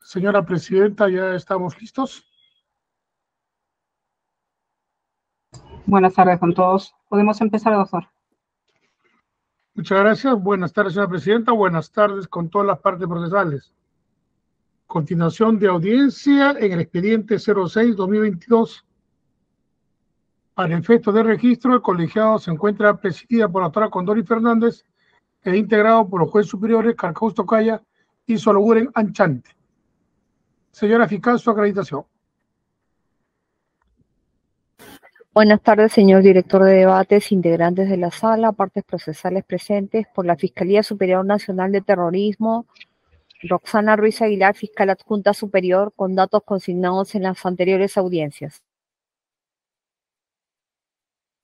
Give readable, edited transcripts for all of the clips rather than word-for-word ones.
Señora Presidenta, ya estamos listos. Buenas tardes con todos. Podemos empezar, doctor. Muchas gracias. Buenas tardes, señora Presidenta. Buenas tardes con todas las partes procesales. Continuación de audiencia en el expediente 06-2022. Para efectos de registro, el colegiado se encuentra presidida por la doctora Condori Fernández e integrado por los jueces superiores Carcaus Tocaya y Sologuren Anchante. Señora fiscal, su acreditación. Buenas tardes, señor director de debates, integrantes de la sala, partes procesales presentes por la Fiscalía Superior Nacional de Terrorismo, Roxana Ruiz Aguilar, fiscal adjunta superior, con datos consignados en las anteriores audiencias.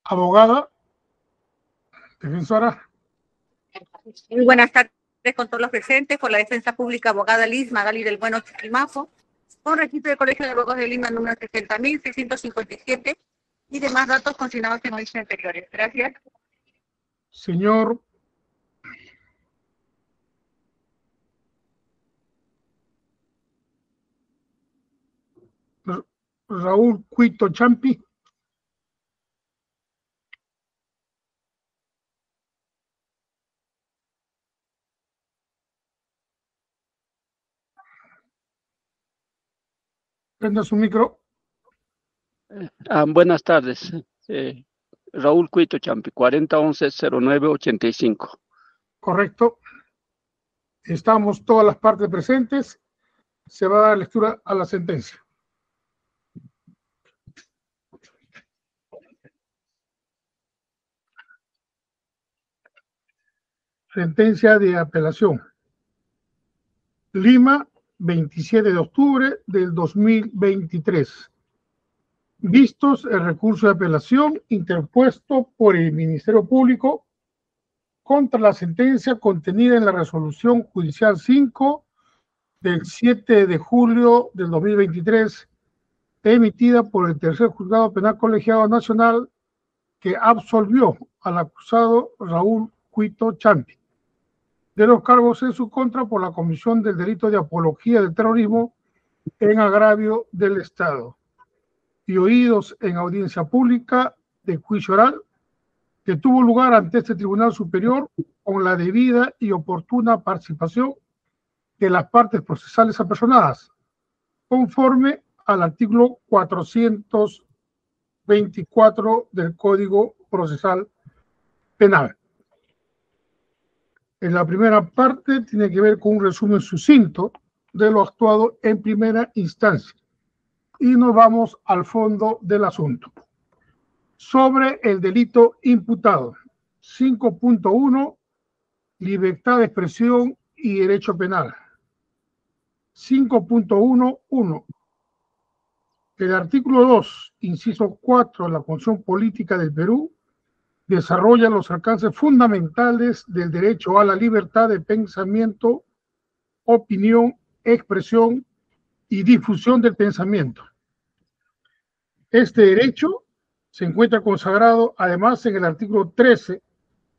Abogada, defensora. Muy buenas tardes con todos los presentes. Por la defensa pública, abogada Liz Magali del Bueno Chiquimazo, con registro del Colegio de Abogados de Lima número 60.657 y demás datos consignados en audiencias anteriores. Gracias. Señor Raúl Cuito Champi. Prenda su micro. Buenas tardes. Raúl Cuito Champi, 4011-0985. Correcto. Estamos todas las partes presentes. Se va a dar lectura a la sentencia. Sentencia de apelación. Lima, 27 de octubre del 2023. Vistos el recurso de apelación interpuesto por el Ministerio Público contra la sentencia contenida en la Resolución Judicial 5 del 7 de julio del 2023, emitida por el Tercer Juzgado Penal Colegiado Nacional, que absolvió al acusado Raúl Cuito Champi de los cargos en su contra por la comisión del delito de apología del terrorismo en agravio del Estado, y oídos en audiencia pública de juicio oral que tuvo lugar ante este Tribunal Superior con la debida y oportuna participación de las partes procesales apersonadas, conforme al artículo 424 del Código Procesal Penal. En la primera parte tiene que ver con un resumen sucinto de lo actuado en primera instancia. Y nos vamos al fondo del asunto. Sobre el delito imputado, 5.1, libertad de expresión y derecho penal. 5.1.1. El artículo 2, inciso 4 de la Constitución Política del Perú desarrolla los alcances fundamentales del derecho a la libertad de pensamiento, opinión, expresión y difusión del pensamiento. Este derecho se encuentra consagrado además en el artículo 13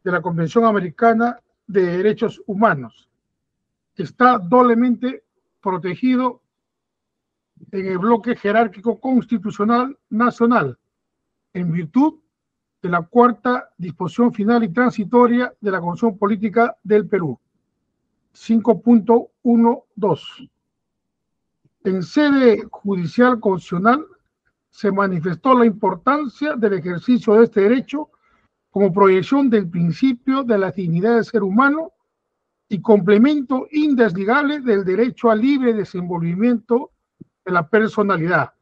de la Convención Americana de Derechos Humanos. Está doblemente protegido en el bloque jerárquico constitucional nacional, en virtud de la cuarta disposición final y transitoria de la Constitución Política del Perú. 5.12. En sede judicial constitucional se manifestó la importancia del ejercicio de este derecho como proyección del principio de la dignidad del ser humano y complemento indesligable del derecho al libre desenvolvimiento de la personalidad.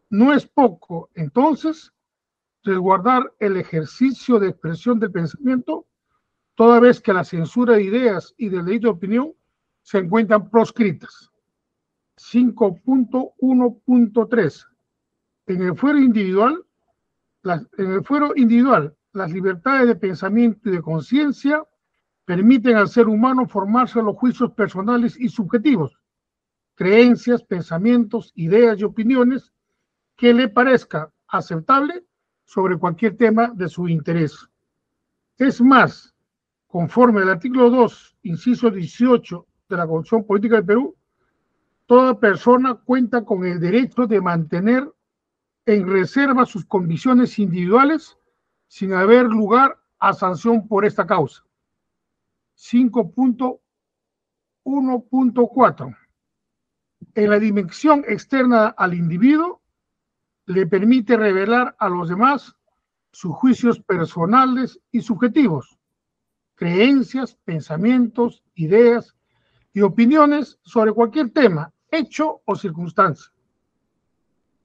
No es poco, entonces, resguardar el ejercicio de expresión del pensamiento, toda vez que la censura de ideas y del delito de opinión se encuentran proscritas. 5.1.3. En el fuero individual, las libertades de pensamiento y de conciencia permiten al ser humano formarse los juicios personales y subjetivos, creencias, pensamientos, ideas y opiniones que le parezca aceptable sobre cualquier tema de su interés. Es más, conforme al artículo 2, inciso 18 de la Constitución Política del Perú, toda persona cuenta con el derecho de mantener en reserva sus convicciones individuales sin haber lugar a sanción por esta causa. 5.1.4. En la dimensión externa al individuo, le permite revelar a los demás sus juicios personales y subjetivos, creencias, pensamientos, ideas y opiniones sobre cualquier tema, hecho o circunstancia.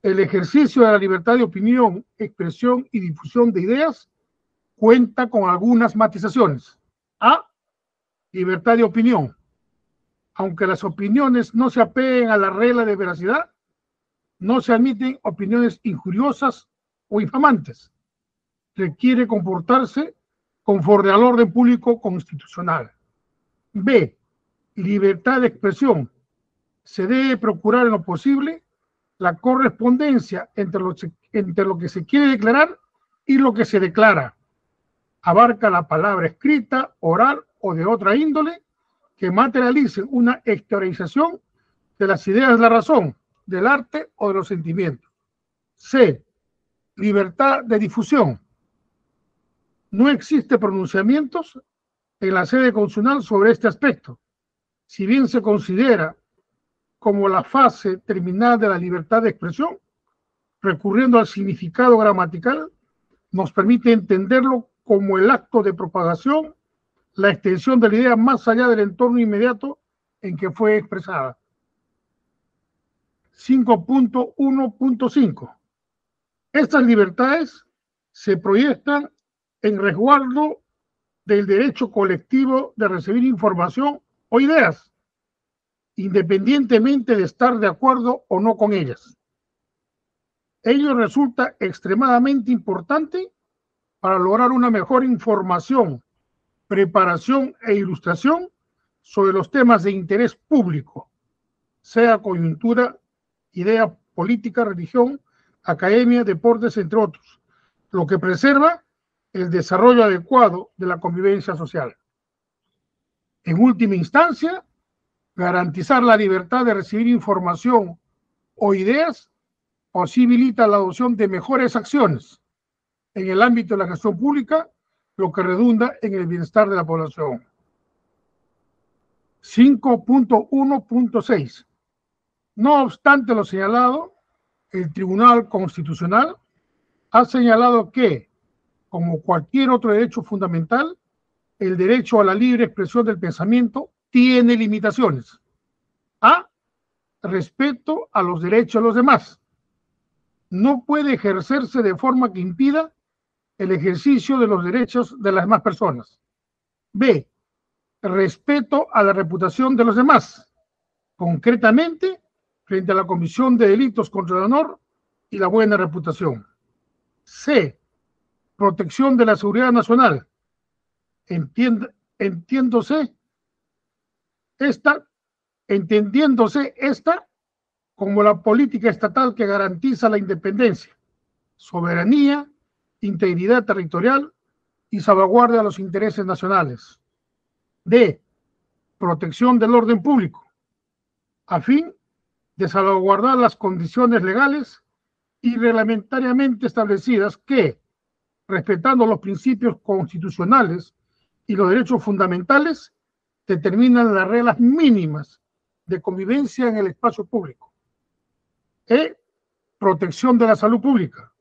El ejercicio de la libertad de opinión, expresión y difusión de ideas cuenta con algunas matizaciones. A. Libertad de opinión. Aunque las opiniones no se apeguen a la regla de veracidad, no se admiten opiniones injuriosas o infamantes. Requiere comportarse conforme al orden público constitucional. B. Libertad de expresión. Se debe procurar en lo posible la correspondencia entre lo que se quiere declarar y lo que se declara. Abarca la palabra escrita, oral o de otra índole que materialicen una exteriorización de las ideas de la razón, del arte o de los sentimientos. C. Libertad de difusión. No existe pronunciamientos en la sede constitucional sobre este aspecto. Si bien se considera como la fase terminal de la libertad de expresión, recurriendo al significado gramatical, nos permite entenderlo como el acto de propagación, la extensión de la idea más allá del entorno inmediato en que fue expresada. 5.1.5. Estas libertades se proyectan en resguardo del derecho colectivo de recibir información o ideas, independientemente de estar de acuerdo o no con ellas. Ello resulta extremadamente importante para lograr una mejor información, preparación e ilustración sobre los temas de interés público, sea coyuntura, idea política, religión, academia, deportes, entre otros, lo que preserva el desarrollo adecuado de la convivencia social. En última instancia, garantizar la libertad de recibir información o ideas posibilita la adopción de mejores acciones en el ámbito de la gestión pública, lo que redunda en el bienestar de la población. 5.1.6. No obstante lo señalado, el Tribunal Constitucional ha señalado que, como cualquier otro derecho fundamental, el derecho a la libre expresión del pensamiento tiene limitaciones. A. Respeto a los derechos de los demás. No puede ejercerse de forma que impida el ejercicio de los derechos de las demás personas. B. Respeto a la reputación de los demás, concretamente frente a la comisión de delitos contra el honor y la buena reputación. C. Protección de la seguridad nacional. Entendiéndose esta como la política estatal que garantiza la independencia, soberanía, integridad territorial y salvaguarda los intereses nacionales. D. Protección del orden público, a fin de salvaguardar las condiciones legales y reglamentariamente establecidas que, respetando los principios constitucionales y los derechos fundamentales, determinan las reglas mínimas de convivencia en el espacio público. E. Protección de la salud pública,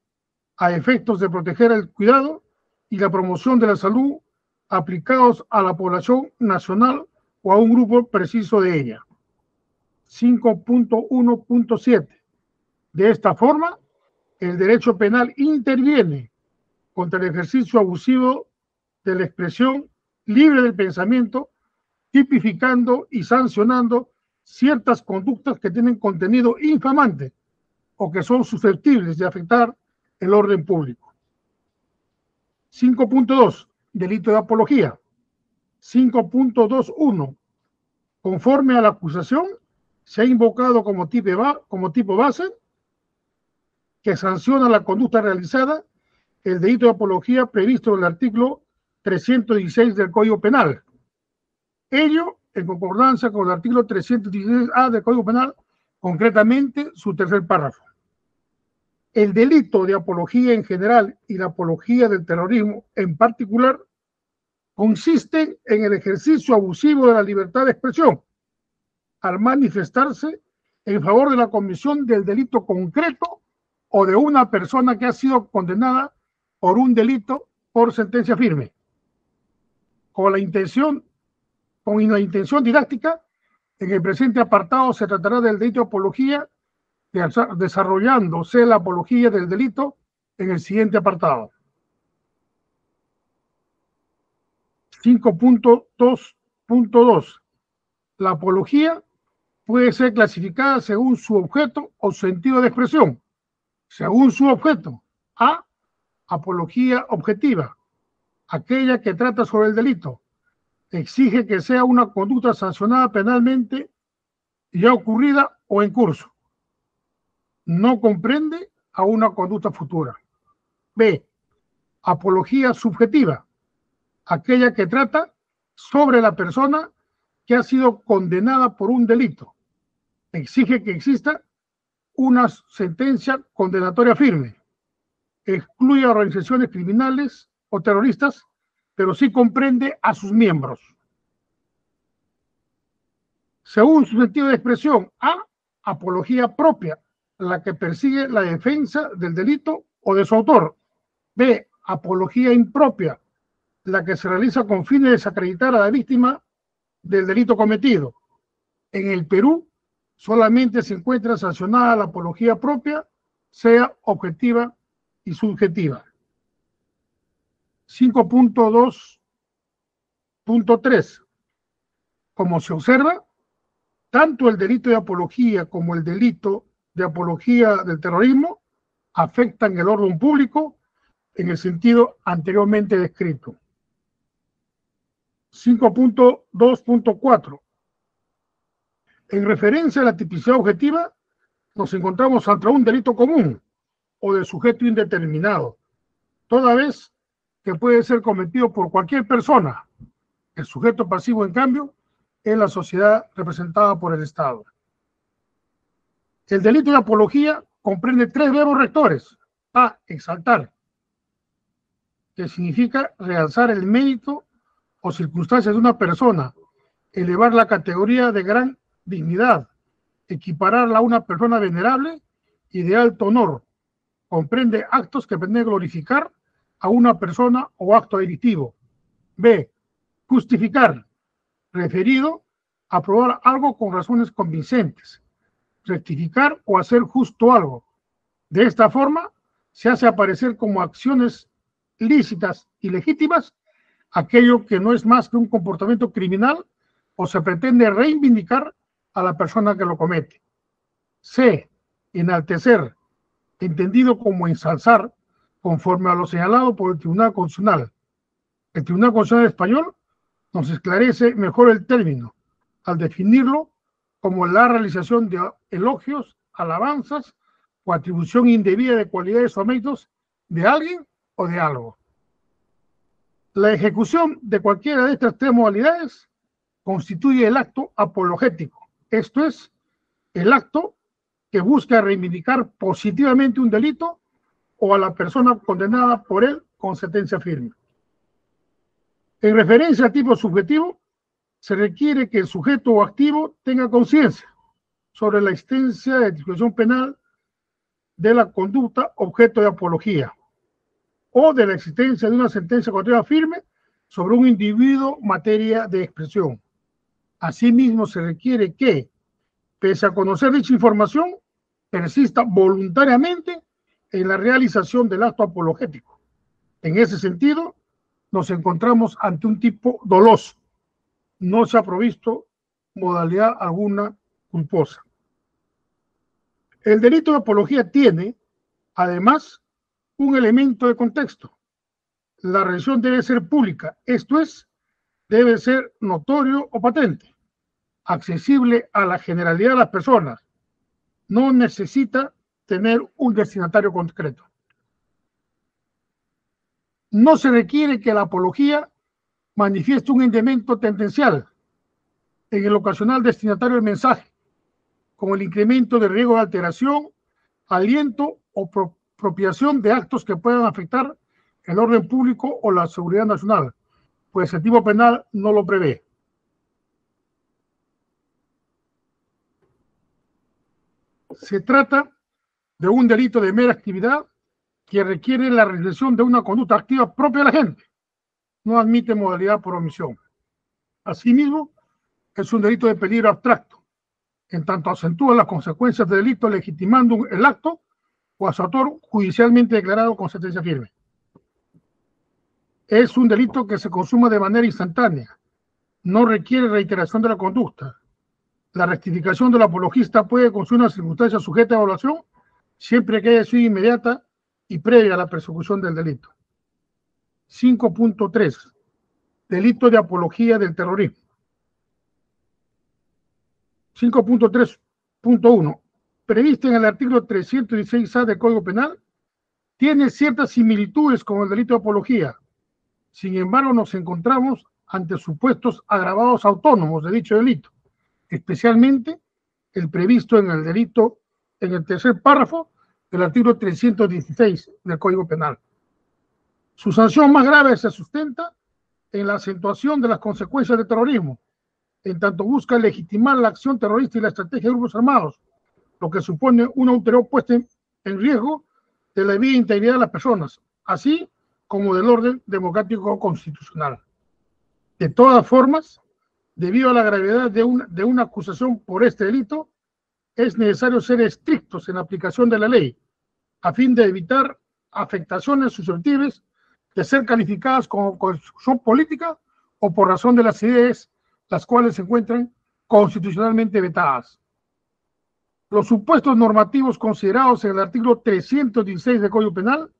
a efectos de proteger el cuidado y la promoción de la salud aplicados a la población nacional o a un grupo preciso de ella. 5.1.7. De esta forma, el derecho penal interviene contra el ejercicio abusivo de la expresión libre del pensamiento, tipificando y sancionando ciertas conductas que tienen contenido infamante o que son susceptibles de afectar el orden público. 5.2. Delito de apología. 5.2.1. Conforme a la acusación, se ha invocado como tipo base que sanciona la conducta realizada el delito de apología previsto en el artículo 316 del Código Penal. Ello en concordancia con el artículo 316A del Código Penal, concretamente su tercer párrafo. El delito de apología en general y la apología del terrorismo en particular consiste en el ejercicio abusivo de la libertad de expresión al manifestarse en favor de la comisión del delito concreto o de una persona que ha sido condenada por un delito por sentencia firme, con la intención didáctica. En el presente apartado se tratará del delito de apología, desarrollándose la apología del delito en el siguiente apartado. 5.2.2. La apología puede ser clasificada según su objeto o sentido de expresión. Según su objeto: A, apología objetiva, aquella que trata sobre el delito, exige que sea una conducta sancionada penalmente ya ocurrida o en curso. No comprende a una conducta futura. B, apología subjetiva, aquella que trata sobre la persona que ha sido condenada por un delito, exige que exista una sentencia condenatoria firme, excluye a organizaciones criminales o terroristas, pero sí comprende a sus miembros. Según su sentido de expresión: A, apología propia, la que persigue la defensa del delito o de su autor. B, apología impropia, la que se realiza con fines de desacreditar a la víctima del delito cometido. En el Perú solamente se encuentra sancionada la apología propia, sea objetiva y subjetiva. 5.2.3. Como se observa, tanto el delito de apología como el delito de apología del terrorismo afectan el orden público en el sentido anteriormente descrito. 5.2.4. En referencia a la tipicidad objetiva, nos encontramos ante un delito común o de sujeto indeterminado, toda vez que puede ser cometido por cualquier persona. El sujeto pasivo, en cambio, es la sociedad representada por el Estado. El delito de apología comprende tres verbos rectores. A, exaltar, que significa realzar el mérito o circunstancias de una persona, elevar la categoría de gran dignidad, equipararla a una persona venerable y de alto honor. Comprende actos que pretenden glorificar a una persona o acto delictivo. B, justificar, referido a probar algo con razones convincentes, rectificar o hacer justo algo. De esta forma, se hace aparecer como acciones lícitas y legítimas aquello que no es más que un comportamiento criminal o se pretende reivindicar a la persona que lo comete. C, enaltecer, entendido como ensalzar, conforme a lo señalado por el Tribunal Constitucional. El Tribunal Constitucional Español nos esclarece mejor el término al definirlo como la realización de elogios, alabanzas o atribución indebida de cualidades o méritos de alguien o de algo. La ejecución de cualquiera de estas tres modalidades constituye el acto apologético, esto es, el acto que busca reivindicar positivamente un delito o a la persona condenada por él con sentencia firme. En referencia al tipo subjetivo, se requiere que el sujeto o activo tenga conciencia sobre la existencia de disposición penal de la conducta objeto de apología o de la existencia de una sentencia condenatoria firme sobre un individuo materia de expresión. Asimismo, se requiere que, pese a conocer dicha información, persista voluntariamente en la realización del acto apologético. En ese sentido, nos encontramos ante un tipo doloso. No se ha provisto modalidad alguna culposa. El delito de apología tiene, además, un elemento de contexto. La realización debe ser pública, esto es, debe ser notorio o patente, accesible a la generalidad de las personas. No necesita tener un destinatario concreto. No se requiere que la apología manifieste un elemento tendencial en el ocasional destinatario del mensaje, con el incremento de riesgo de alteración, aliento o apropiación de actos que puedan afectar el orden público o la seguridad nacional, pues el tipo penal no lo prevé. Se trata de un delito de mera actividad que requiere la realización de una conducta activa propia de la gente. No admite modalidad por omisión. Asimismo, es un delito de peligro abstracto, en tanto acentúa las consecuencias del delito legitimando el acto o a su autor judicialmente declarado con sentencia firme. Es un delito que se consuma de manera instantánea, no requiere reiteración de la conducta. La rectificación del apologista puede consumir una circunstancia sujeta a evaluación siempre que haya sido inmediata y previa a la persecución del delito. 5.3. Delito de apología del terrorismo. 5.3.1. Previsto en el artículo 316A del Código Penal, tiene ciertas similitudes con el delito de apología. Sin embargo, nos encontramos ante supuestos agravados autónomos de dicho delito, especialmente el previsto en el delito, en el tercer párrafo del artículo 316 del Código Penal. Su sanción más grave se sustenta en la acentuación de las consecuencias del terrorismo, en tanto busca legitimar la acción terrorista y la estrategia de grupos armados, lo que supone una ulterior puesta en riesgo de la vida e integridad de las personas, así como del orden democrático constitucional. De todas formas, debido a la gravedad de una acusación por este delito, es necesario ser estrictos en la aplicación de la ley, a fin de evitar afectaciones susceptibles de ser calificadas como corrupción política o por razón de las ideas, las cuales se encuentran constitucionalmente vetadas. Los supuestos normativos considerados en el artículo 316 del Código Penal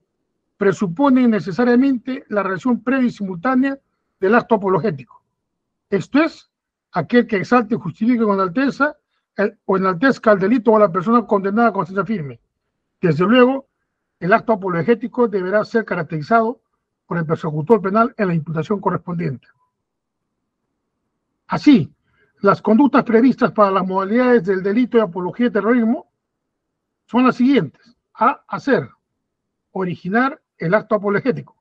presuponen necesariamente la realización previa y simultánea del acto apologético. Esto es, aquel que exalte y justifique con alteza o enaltezca el delito o a la persona condenada con sentencia firme. Desde luego, el acto apologético deberá ser caracterizado por el persecutor penal en la imputación correspondiente. Así, las conductas previstas para las modalidades del delito de apología de terrorismo son las siguientes. A. Hacer, originar el acto apologético,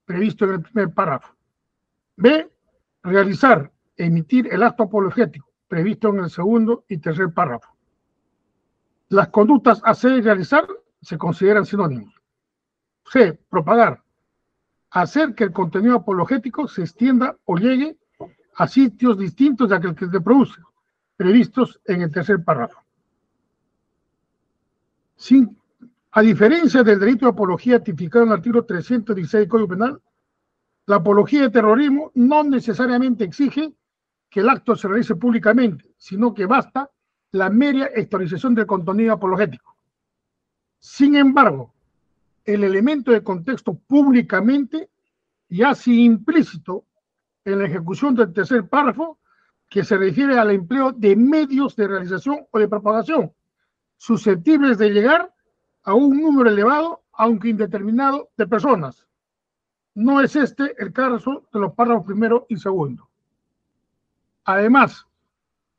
previsto en el primer párrafo. B. Realizar, emitir el acto apologético, previsto en el segundo y tercer párrafo. Las conductas hacer y realizar se consideran sinónimos. C. Propagar, hacer que el contenido apologético se extienda o llegue a sitios distintos de aquel que se produce, previstos en el tercer párrafo. A diferencia del delito de apología tipificado en el artículo 316 del Código Penal, la apología de terrorismo no necesariamente exige que el acto se realice públicamente, sino que basta la mera exteriorización del contenido apologético. Sin embargo, el elemento de contexto públicamente yace implícito en la ejecución del tercer párrafo, que se refiere al empleo de medios de realización o de propagación, susceptibles de llegar a un número elevado, aunque indeterminado, de personas. No es este el caso de los párrafos primero y segundo. Además,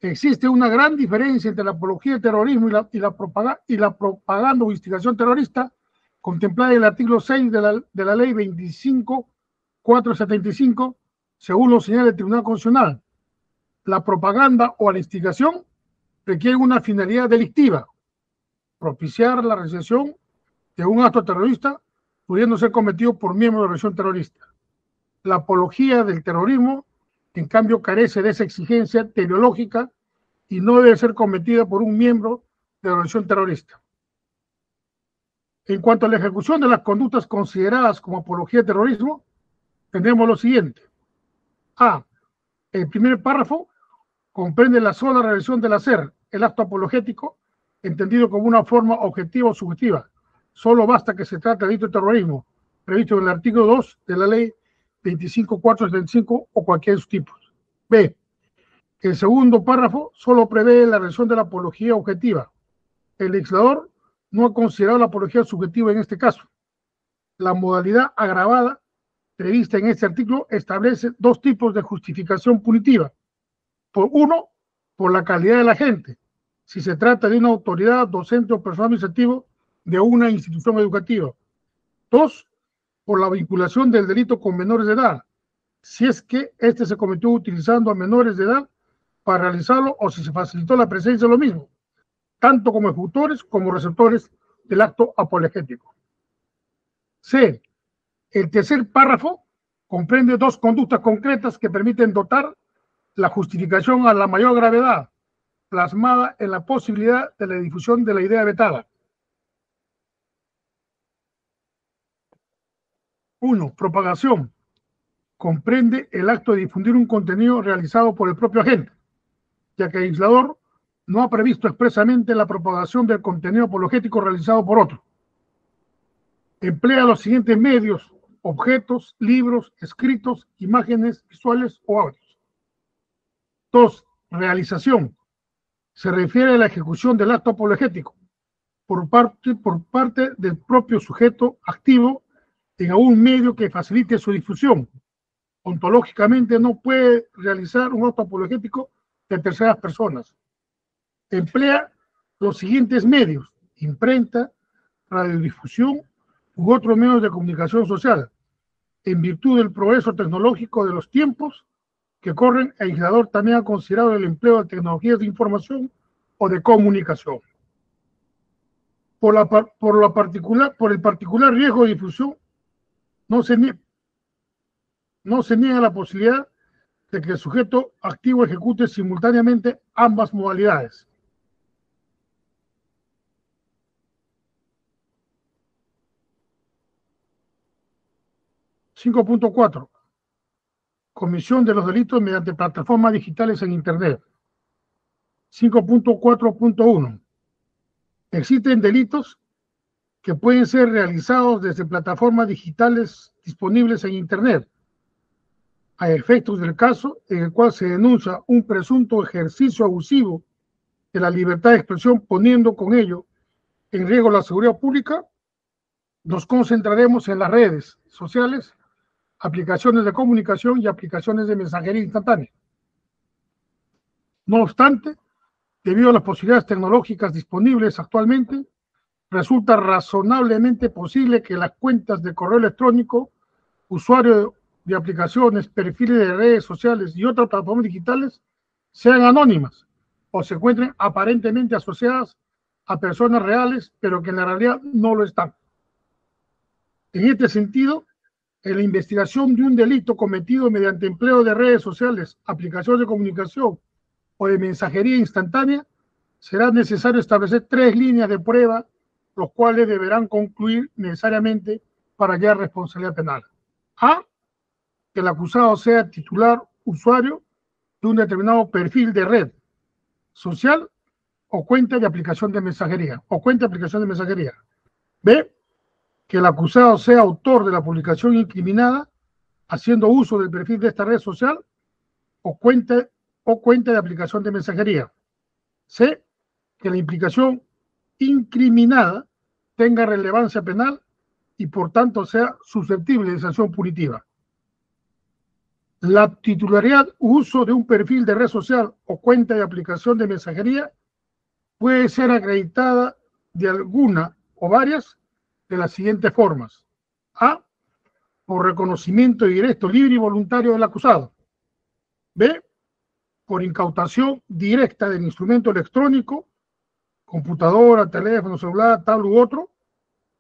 existe una gran diferencia entre la apología del terrorismo y la propaganda o instigación terrorista contemplada en el artículo 6 de la ley 25.475, según lo señala el Tribunal Constitucional. La propaganda o la instigación requiere una finalidad delictiva, propiciar la realización de un acto terrorista pudiendo ser cometido por miembros de la organización terrorista. La apología del terrorismo, en cambio, carece de esa exigencia teleológica y no debe ser cometida por un miembro de la organización terrorista. En cuanto a la ejecución de las conductas consideradas como apología de terrorismo, tenemos lo siguiente. A. El primer párrafo comprende la sola realización del hacer, el acto apologético, entendido como una forma objetiva o subjetiva. Solo basta que se trate de delito de terrorismo, previsto en el artículo 2 de la ley 25.475 o cualquiera de sus tipos. B. El segundo párrafo solo prevé la realización de la apología objetiva. El legislador no ha considerado la apología subjetiva en este caso. La modalidad agravada prevista en este artículo establece dos tipos de justificación punitiva. Por uno, por la calidad de la gente, si se trata de una autoridad, docente o personal administrativo de una institución educativa. 2, por la vinculación del delito con menores de edad, si es que este se cometió utilizando a menores de edad para realizarlo o si se facilitó la presencia de lo mismo, tanto como ejecutores como receptores del acto apologético. C. El tercer párrafo comprende 2 conductas concretas que permiten dotar la justificación a la mayor gravedad, plasmada en la posibilidad de la difusión de la idea vetada. 1. Propagación. Comprende el acto de difundir un contenido realizado por el propio agente, ya que el legislador no ha previsto expresamente la propagación del contenido apologético realizado por otro. Emplea los siguientes medios: objetos, libros, escritos, imágenes visuales o audios. 2. Realización. Se refiere a la ejecución del acto apologético por parte del propio sujeto activo en algún medio que facilite su difusión. Ontológicamente no puede realizar un acto apologético de terceras personas. Emplea los siguientes medios: imprenta, radiodifusión u otros medios de comunicación social, en virtud del progreso tecnológico de los tiempos que corren. El legislador también ha considerado el empleo de tecnologías de información o de comunicación. Por el particular riesgo de difusión, no se niega la posibilidad de que el sujeto activo ejecute simultáneamente ambas modalidades. (5.4) Comisión de los delitos mediante plataformas digitales en Internet. 5.4.1 Existen delitos que pueden ser realizados desde plataformas digitales disponibles en Internet, a efectos del caso en el cual se denuncia un presunto ejercicio abusivo de la libertad de expresión, poniendo con ello en riesgo la seguridad pública. Nos concentraremos en las redes sociales, aplicaciones de comunicación y aplicaciones de mensajería instantánea. No obstante, debido a las posibilidades tecnológicas disponibles actualmente, resulta razonablemente posible que las cuentas de correo electrónico, usuario de aplicaciones, perfiles de redes sociales y otras plataformas digitales sean anónimas o se encuentren aparentemente asociadas a personas reales, pero que en la realidad no lo están. En este sentido, en la investigación de un delito cometido mediante empleo de redes sociales, aplicaciones de comunicación o de mensajería instantánea, será necesario establecer 3 líneas de prueba, los cuales deberán concluir necesariamente para hallar responsabilidad penal. A, que el acusado sea titular usuario de un determinado perfil de red social o cuenta de aplicación de mensajería, B, que el acusado sea autor de la publicación incriminada haciendo uso del perfil de esta red social o cuenta de aplicación de mensajería. C, que la implicación incriminada tenga relevancia penal y por tanto sea susceptible de sanción punitiva. La titularidad u uso de un perfil de red social o cuenta de aplicación de mensajería puede ser acreditada de alguna o varias de las siguientes formas. A, por reconocimiento directo, libre y voluntario del acusado. B, por incautación directa del instrumento electrónico, computadora, teléfono, celular, tablet u otro,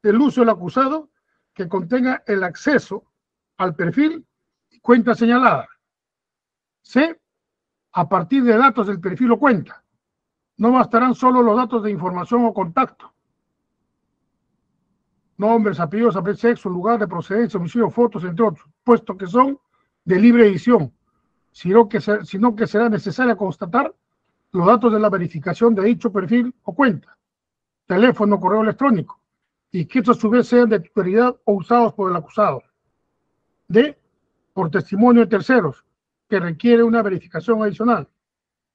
del uso del acusado que contenga el acceso al perfil y cuenta señalada. C, a partir de datos del perfil o cuenta. No bastarán solo los datos de información o contacto, nombres, apellidos, sexo, lugar de procedencia, domicilio, fotos, entre otros, puesto que son de libre edición, sino que será necesario constatar los datos de la verificación de dicho perfil o cuenta, teléfono, correo electrónico, y que estos a su vez sean de titularidad o usados por el acusado. D, por testimonio de terceros, que requiere una verificación adicional.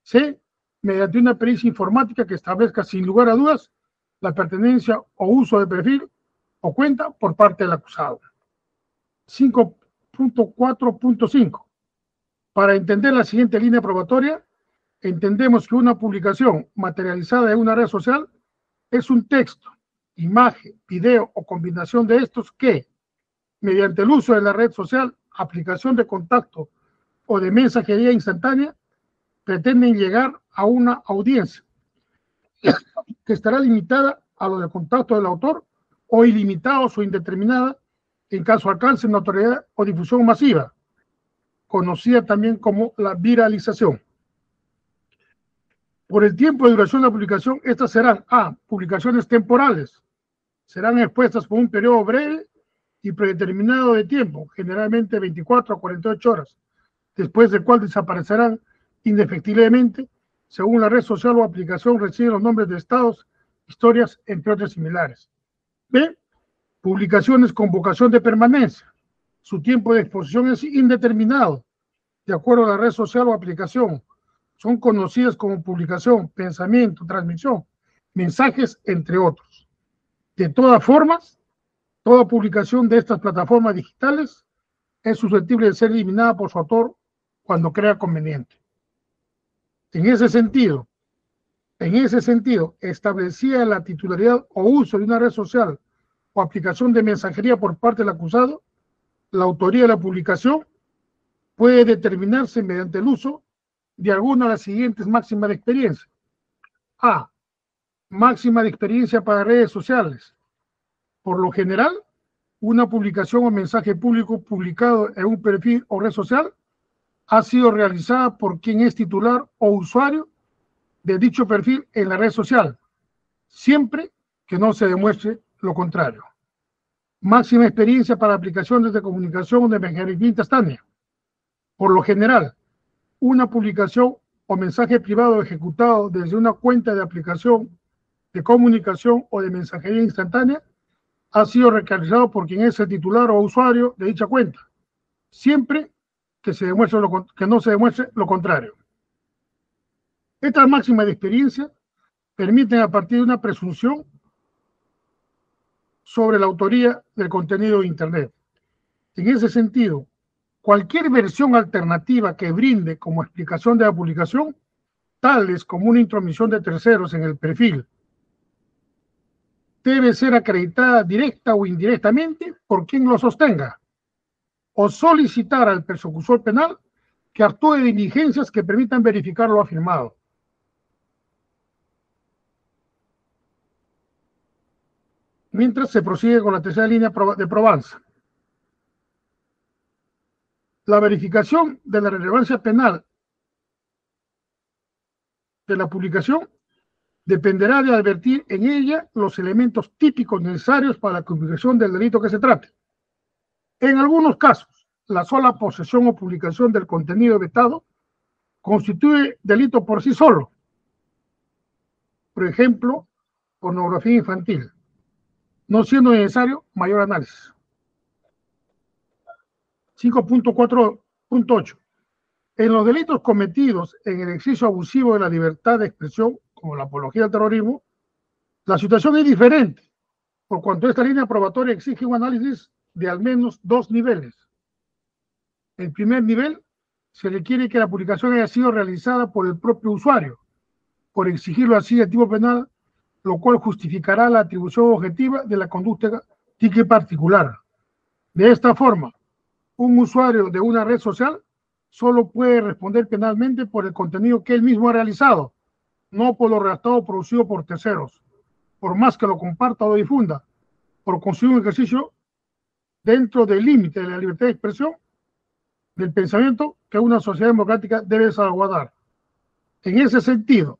C, mediante una pericia informática que establezca sin lugar a dudas la pertenencia o uso de perfil o cuenta por parte del acusado. 5.4.5. Para entender la siguiente línea probatoria, entendemos que una publicación materializada en una red social es un texto, imagen, video o combinación de estos que, mediante el uso de la red social, aplicación de contacto o de mensajería instantánea, pretenden llegar a una audiencia que estará limitada a lo de contacto del autor o ilimitados o indeterminada en caso alcance, notoriedad o difusión masiva, conocida también como la viralización. Por el tiempo de duración de la publicación, estas serán publicaciones temporales, serán expuestas por un periodo breve y predeterminado de tiempo, generalmente 24 a 48 horas, después del cual desaparecerán indefectiblemente, según la red social o aplicación reciben los nombres de estados, historias, entre otras similares. B. Publicaciones con vocación de permanencia. Su tiempo de exposición es indeterminado, de acuerdo a la red social o aplicación. Son conocidas como publicación, pensamiento, transmisión, mensajes, entre otros. De todas formas, toda publicación de estas plataformas digitales es susceptible de ser eliminada por su autor cuando crea conveniente. En ese sentido, establecida la titularidad o uso de una red social o aplicación de mensajería por parte del acusado, la autoría de la publicación puede determinarse mediante el uso de alguna de las siguientes máximas de experiencia. A. Máxima de experiencia para redes sociales. Por lo general, una publicación o mensaje público publicado en un perfil o red social ha sido realizada por quien es titular o usuario de dicho perfil en la red social, siempre que no se demuestre lo contrario. Máxima experiencia para aplicaciones de comunicación de mensajería instantánea. Por lo general, una publicación o mensaje privado ejecutado desde una cuenta de aplicación de comunicación o de mensajería instantánea ha sido realizado por quien es el titular o usuario de dicha cuenta, siempre que no se demuestre lo contrario. Estas máximas de experiencia permiten, a partir de una presunción sobre la autoría del contenido de Internet. En ese sentido, cualquier versión alternativa que brinde como explicación de la publicación, tales como una intromisión de terceros en el perfil, debe ser acreditada directa o indirectamente por quien lo sostenga, o solicitar al persecutor penal que actúe de diligencias que permitan verificar lo afirmado. Mientras se prosigue con la tercera línea de probanza. La verificación de la relevancia penal de la publicación dependerá de advertir en ella los elementos típicos necesarios para la complicación del delito que se trate. En algunos casos, la sola posesión o publicación del contenido vetado constituye delito por sí solo. Por ejemplo, pornografía infantil, no siendo necesario mayor análisis. 5.4.8. En los delitos cometidos en el ejercicio abusivo de la libertad de expresión, como la apología al terrorismo, la situación es diferente, por cuanto esta línea probatoria exige un análisis de al menos 2 niveles. El primer nivel, se requiere que la publicación haya sido realizada por el propio usuario, por exigirlo así de tipo penal, lo cual justificará la atribución objetiva de la conducta particular. De esta forma, un usuario de una red social solo puede responder penalmente por el contenido que él mismo ha realizado, no por lo redactado o producido por terceros, por más que lo comparta o difunda, por conseguir un ejercicio dentro del límite de la libertad de expresión del pensamiento que una sociedad democrática debe salvaguardar. En ese sentido,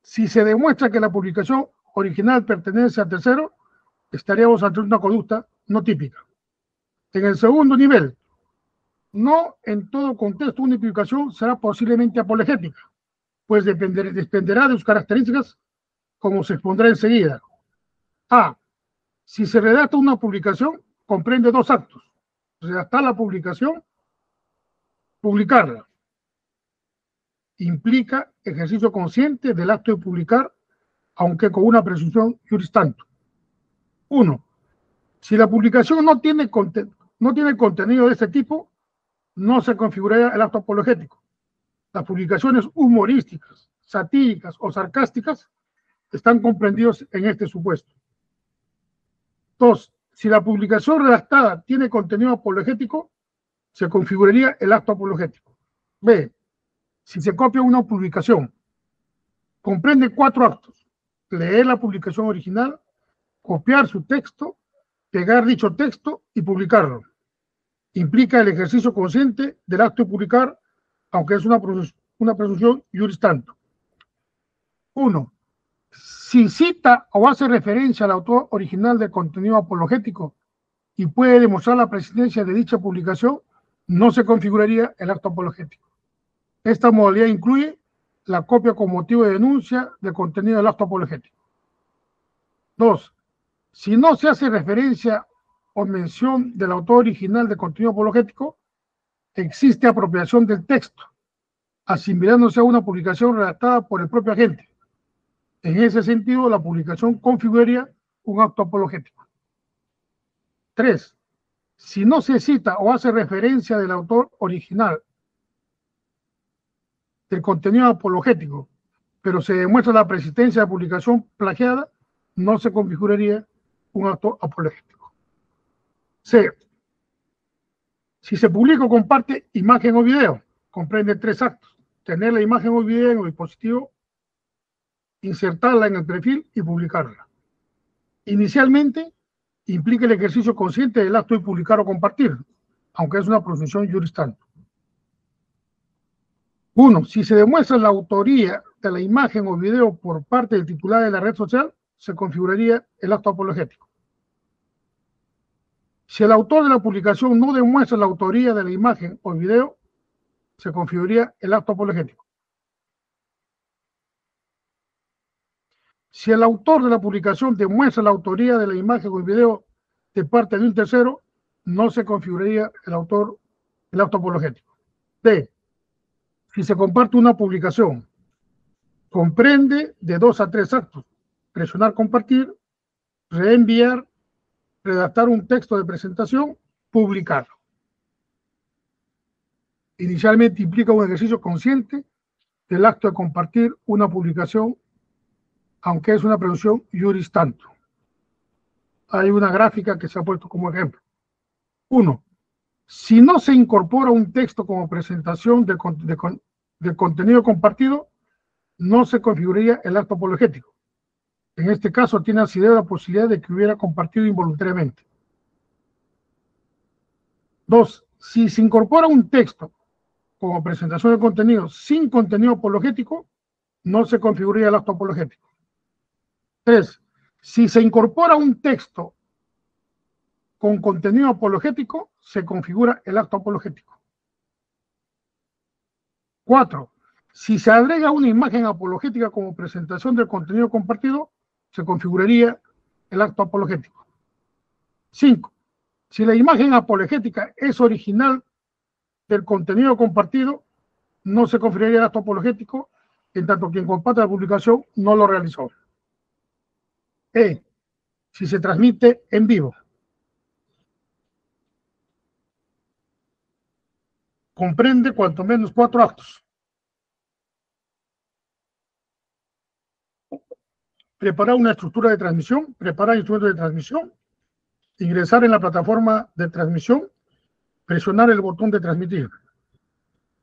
si se demuestra que la publicación original pertenece a tercero, estaríamos ante una conducta no típica. En el segundo nivel, no en todo contexto una publicación será posiblemente apologética, pues dependerá de sus características, como se expondrá enseguida. A. Si se redacta una publicación, comprende 2 actos: redactar la publicación, publicarla. Implica ejercicio consciente del acto de publicar, aunque con una presunción juris tanto. 1. Si la publicación no tiene contenido de este tipo, no se configurará el acto apologético. Las publicaciones humorísticas, satíricas o sarcásticas están comprendidos en este supuesto. 2. Si la publicación redactada tiene contenido apologético, se configuraría el acto apologético. B. Si se copia una publicación, comprende 4 actos: leer la publicación original, copiar su texto, pegar dicho texto y publicarlo. Implica el ejercicio consciente del acto de publicar, aunque es una presunción juris tanto. 1. Si cita o hace referencia al autor original del contenido apologético y puede demostrar la presidencia de dicha publicación, no se configuraría el acto apologético. Esta modalidad incluye la copia con motivo de denuncia del contenido del acto apologético. 2. Si no se hace referencia o mención del autor original del contenido apologético, existe apropiación del texto, asimilándose a una publicación redactada por el propio agente. En ese sentido, la publicación configuraría un acto apologético. 3. Si no se cita o hace referencia del autor original del contenido apologético, pero se demuestra la persistencia de la publicación plagiada, no se configuraría un acto apologético. C. Si se publica o comparte imagen o video, comprende 3 actos: tener la imagen o video en el dispositivo, insertarla en el perfil y publicarla. Inicialmente, implica el ejercicio consciente del acto de publicar o compartir, aunque es una presunción juris tanto. 1. Si se demuestra la autoría de la imagen o video por parte del titular de la red social, se configuraría el acto apologético. Si el autor de la publicación no demuestra la autoría de la imagen o video, se configuraría el acto apologético. Si el autor de la publicación demuestra la autoría de la imagen o video de parte de un tercero, no se configuraría el acto apologético. D. Si se comparte una publicación, comprende de 2 a 3 actos: presionar compartir, reenviar, redactar un texto de presentación, publicarlo. Inicialmente implica un ejercicio consciente del acto de compartir una publicación, aunque es una presunción juris tanto. Hay una gráfica que se ha puesto como ejemplo. 1. Si no se incorpora un texto como presentación del contenido compartido, no se configuraría el acto apologético. En este caso tiene asidero la posibilidad de que hubiera compartido involuntariamente. 2. Si se incorpora un texto como presentación de contenido sin contenido apologético, no se configuraría el acto apologético. 3. Si se incorpora un texto con contenido apologético, se configura el acto apologético. 4. Si se agrega una imagen apologética como presentación del contenido compartido, se configuraría el acto apologético. 5. Si la imagen apologética es original del contenido compartido, no se configuraría el acto apologético, en tanto quien comparte la publicación no lo realizó. E. Si se transmite en vivo, comprende cuanto menos 4 actos: preparar una estructura de transmisión, preparar instrumentos de transmisión, ingresar en la plataforma de transmisión, presionar el botón de transmitir.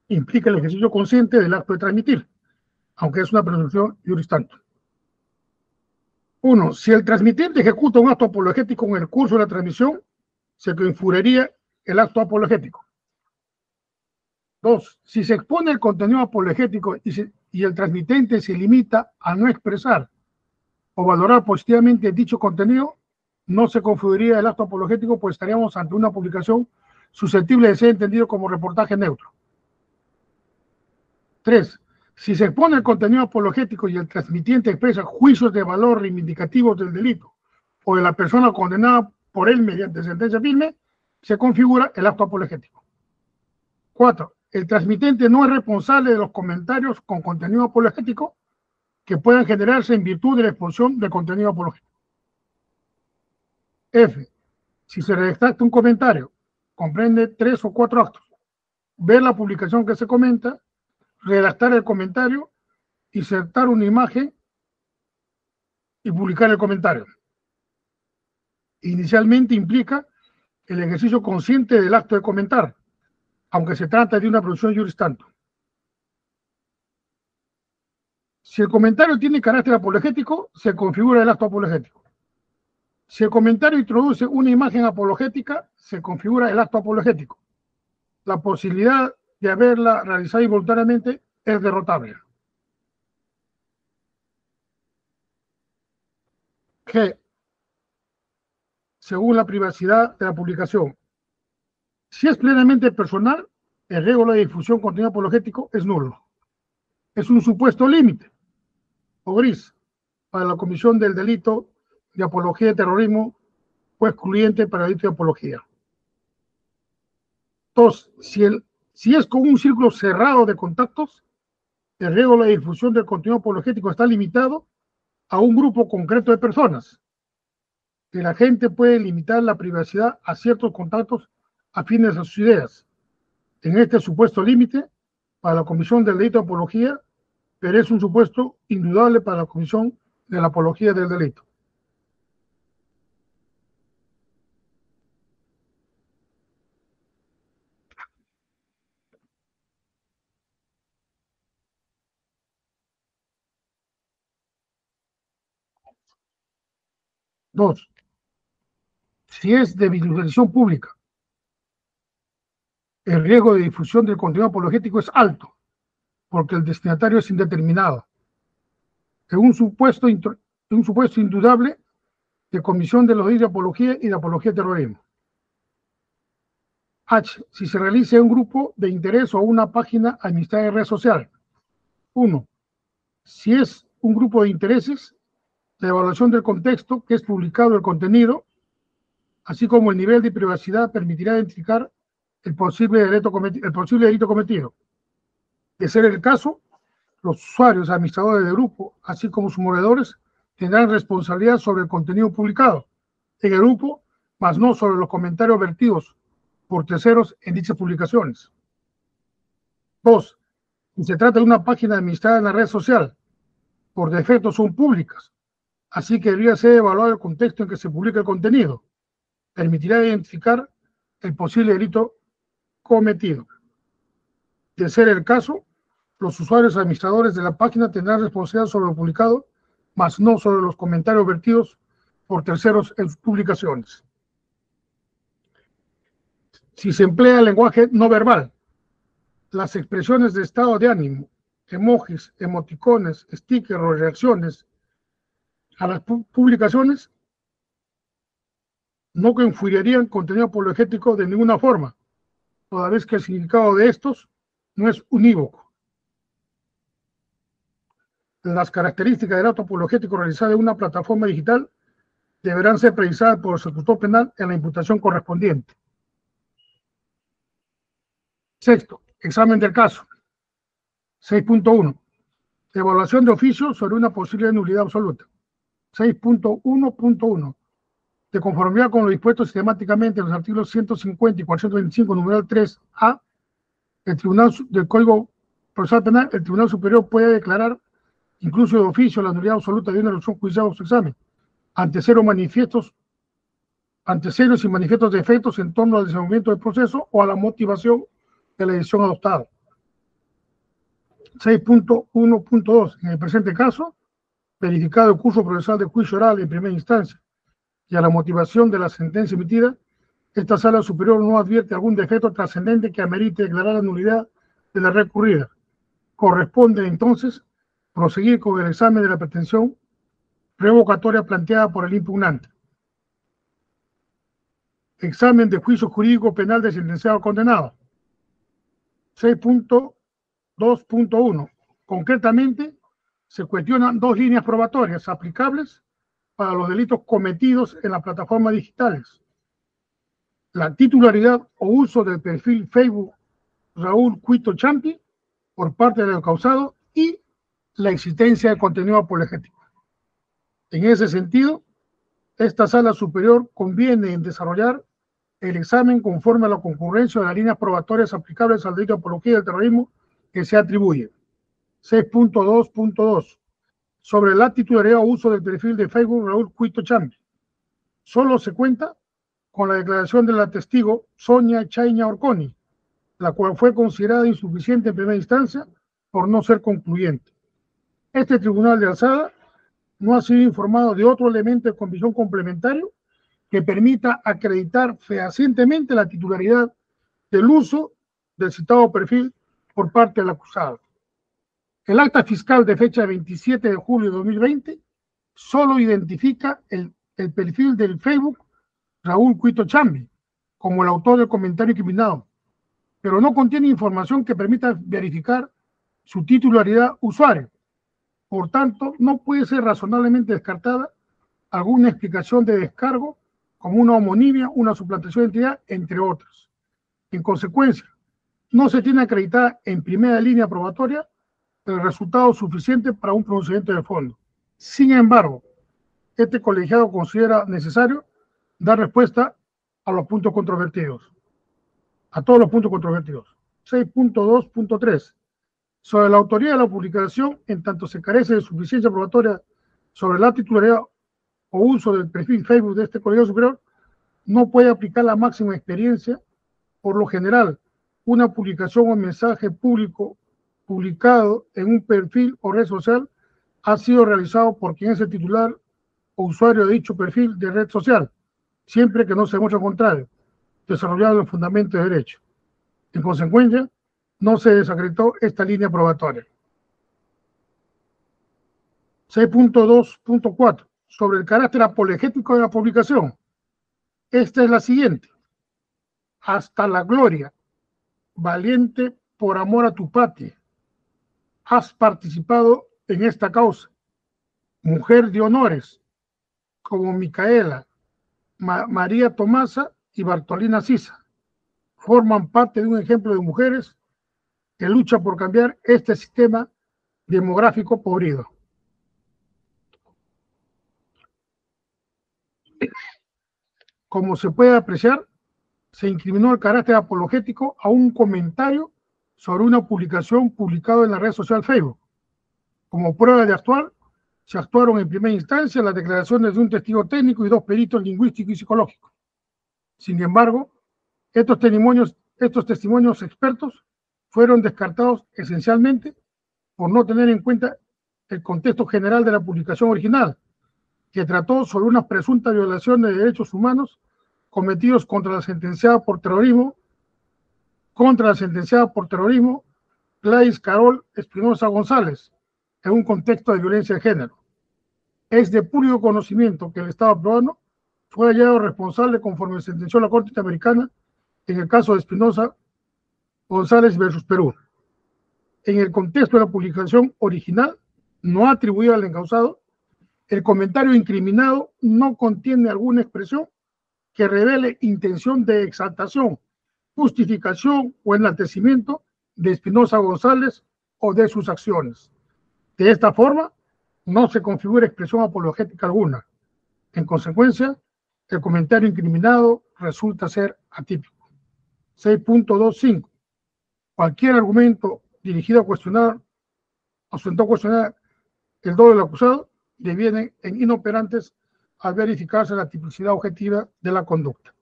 Implica el ejercicio consciente del acto de transmitir, aunque es una presunción juris tanto. 1. Si el transmitente ejecuta un acto apologético en el curso de la transmisión, se configuraría el acto apologético. 2. Si se expone el contenido apologético y el transmitente se limita a no expresar o valorar positivamente dicho contenido, no se configuraría el acto apologético, pues estaríamos ante una publicación susceptible de ser entendido como reportaje neutro. 3. Si se expone el contenido apologético y el transmitente expresa juicios de valor reivindicativos del delito o de la persona condenada por él mediante sentencia firme, se configura el acto apologético. 4. El transmitente no es responsable de los comentarios con contenido apologético que puedan generarse en virtud de la exposición del contenido apologético. F. Si se redacta un comentario, comprende 3 o 4 actos: ver la publicación que se comenta, redactar el comentario, insertar una imagen y publicar el comentario. Inicialmente implica el ejercicio consciente del acto de comentar, aunque se trata de una producción juris tanto. Si el comentario tiene carácter apologético, se configura el acto apologético. Si el comentario introduce una imagen apologética, se configura el acto apologético. La posibilidad de haberla realizado involuntariamente es derrotable. G. Según la privacidad de la publicación. Si es plenamente personal, el riesgo de difusión de contenido apologético es nulo. Es un supuesto límite, o gris, para la comisión del delito de apología de terrorismo o excluyente para el delito de apología. 2. Si es con un círculo cerrado de contactos, el riesgo de difusión del contenido apologético está limitado a un grupo concreto de personas. El agente puede limitar la privacidad a ciertos contactos afines a sus ideas. En este supuesto límite, para la comisión del delito de apología, pero es un supuesto indudable para la comisión de la apología del delito. Dos, si es de visualización pública, el riesgo de difusión del contenido apologético es alto, porque el destinatario es indeterminado. Es un supuesto indudable de comisión de los delitos de apología y de apología de terrorismo. H. Si se realiza en un grupo de interés o una página administrada de red social. 1. Si es un grupo de intereses, la evaluación del contexto que es publicado el contenido, así como el nivel de privacidad, permitirá identificar el posible delito cometido. De ser el caso, los usuarios, administradores del grupo, así como sus moderadores, tendrán responsabilidad sobre el contenido publicado en el grupo, mas no sobre los comentarios vertidos por terceros en dichas publicaciones. 2. Si se trata de una página administrada en la red social, por defecto son públicas, así que debería ser evaluado el contexto en que se publica el contenido. Permitirá identificar el posible delito cometido. De ser el caso, los usuarios administradores de la página tendrán responsabilidad sobre lo publicado, mas no sobre los comentarios vertidos por terceros en sus publicaciones. Si se emplea el lenguaje no verbal, las expresiones de estado de ánimo, emojis, emoticones, stickers o reacciones a las publicaciones no configurarían contenido apologético de ninguna forma, toda vez que el significado de estos no es unívoco. Las características del acto apologético realizado en una plataforma digital deberán ser precisadas por el ejecutor penal en la imputación correspondiente. Sexto, examen del caso. 6.1. Evaluación de oficio sobre una posible nulidad absoluta. 6.1.1. De conformidad con lo dispuesto sistemáticamente en los artículos 150 y 425, numeral 3A, el Tribunal del Código Procesal Penal, el Tribunal Superior puede declarar, incluso de oficio, la nulidad absoluta de una resolución judicial o su examen, ante serios y manifiestos defectos en torno al desenvolvimiento del proceso o a la motivación de la decisión adoptada. 6.1.2. En el presente caso, verificado el curso procesal de juicio oral en primera instancia y a la motivación de la sentencia emitida, esta sala superior no advierte algún defecto trascendente que amerite declarar la nulidad de la recurrida. Corresponde entonces proseguir con el examen de la pretensión revocatoria planteada por el impugnante. Examen de juicio jurídico penal de sentenciado condenado. 6.2.1. Concretamente, se cuestionan dos líneas probatorias aplicables para los delitos cometidos en las plataformas digitales: la titularidad o uso del perfil Facebook Raúl Cuito Champi por parte del causado y la existencia de contenido apologético. En ese sentido, esta sala superior conviene en desarrollar el examen conforme a la concurrencia de las líneas probatorias aplicables al delito de apología del terrorismo que se atribuye. 6.2.2. Sobre la titularidad o uso del perfil de Facebook Raúl Cuito Chambi. Solo se cuenta con la declaración de la testigo Sonia Chaiña Orconi, la cual fue considerada insuficiente en primera instancia por no ser concluyente. Este tribunal de alzada no ha sido informado de otro elemento de convicción complementario que permita acreditar fehacientemente la titularidad del uso del citado perfil por parte del acusado. El acta fiscal de fecha 27 de julio de 2020 solo identifica el perfil del Facebook Raúl Cuito Chambi como el autor del comentario incriminado, pero no contiene información que permita verificar su titularidad usuario. Por tanto, no puede ser razonablemente descartada alguna explicación de descargo como una homonimia, una suplantación de identidad, entre otras. En consecuencia, no se tiene acreditada en primera línea probatoria el resultado suficiente para un pronunciamiento de fondo. Sin embargo, este colegiado considera necesario dar respuesta a los puntos controvertidos, a todos los puntos controvertidos. 6.2.3. Sobre la autoría de la publicación, en tanto se carece de suficiencia probatoria sobre la titularidad o uso del perfil Facebook de este colegiado superior, no puede aplicar la máxima experiencia. Por lo general, una publicación o mensaje público publicado en un perfil o red social ha sido realizado por quien es el titular o usuario de dicho perfil de red social, siempre que no se demuestre lo contrario, desarrollado el fundamento de derecho. En consecuencia, no se desacreditó esta línea probatoria. 6.2.4. Sobre el carácter apologético de la publicación. Esta es la siguiente. Hasta la gloria, valiente por amor a tu patria. Has participado en esta causa. Mujer de honores, como Micaela, María Tomasa y Bartolina Sisa, forman parte de un ejemplo de mujeres que lucha por cambiar este sistema demográfico podrido. Como se puede apreciar, se incriminó el carácter apologético a un comentario sobre una publicación publicada en la red social Facebook. Como prueba de actuar, se actuaron en primera instancia las declaraciones de un testigo técnico y dos peritos lingüísticos y psicológicos. Sin embargo, estos testimonios expertos fueron descartados esencialmente por no tener en cuenta el contexto general de la publicación original, que trató sobre unas presuntas violaciones de derechos humanos cometidos contra la sentenciada por terrorismo Gladys Carol Espinosa González, en un contexto de violencia de género. Es de público conocimiento que el Estado peruano fue hallado responsable conforme sentenció la Corte Interamericana en el caso de Espinosa González versus Perú. En el contexto de la publicación original, no atribuida al encausado, el comentario incriminado no contiene alguna expresión que revele intención de exaltación, justificación o enaltecimiento de Espinosa González o de sus acciones. De esta forma, no se configura expresión apologética alguna. En consecuencia, el comentario incriminado resulta ser atípico. 6.25. Cualquier argumento dirigido a cuestionar el dolo del acusado devienen en inoperantes al verificarse la tipicidad objetiva de la conducta.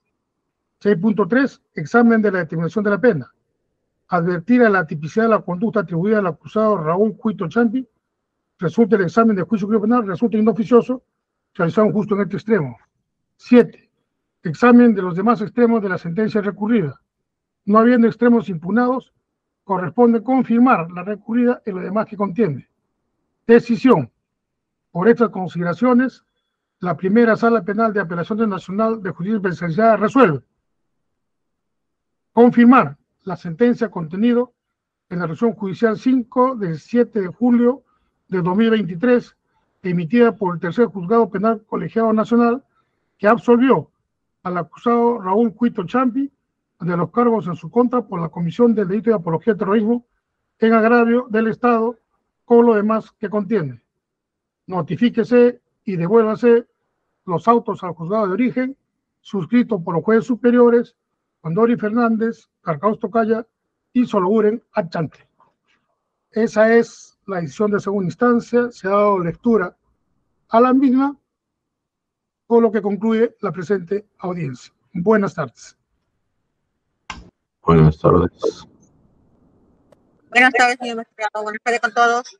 6.3. Examen de la determinación de la pena. Advertir a la tipicidad de la conducta atribuida al acusado Raúl Cuito Chambi, resulta el examen de juicio penal, resulta inoficioso, realizado justo en este extremo. 7. Examen de los demás extremos de la sentencia recurrida. No habiendo extremos impugnados, corresponde confirmar la recurrida en lo demás que contiene. Decisión. Por estas consideraciones, la primera Sala Penal de Apelación Nacional de Justicia Especializada resuelve confirmar la sentencia contenido en la resolución judicial 5 del 7 de julio de 2023, emitida por el tercer juzgado penal colegiado nacional, que absolvió al acusado Raúl Cuito Chambi de los cargos en su contra por la comisión del delito de apología al terrorismo en agravio del Estado, con lo demás que contiene. Notifíquese y devuélvase los autos al juzgado de origen, suscritos por los jueces superiores Condori Fernández, Carcaos Tocaya y Sologuren Achante. Esa es la decisión de segunda instancia. Se ha dado lectura a la misma, con lo que concluye la presente audiencia. Buenas tardes. Buenas tardes. Buenas tardes, señor magistrado. Buenas tardes con todos.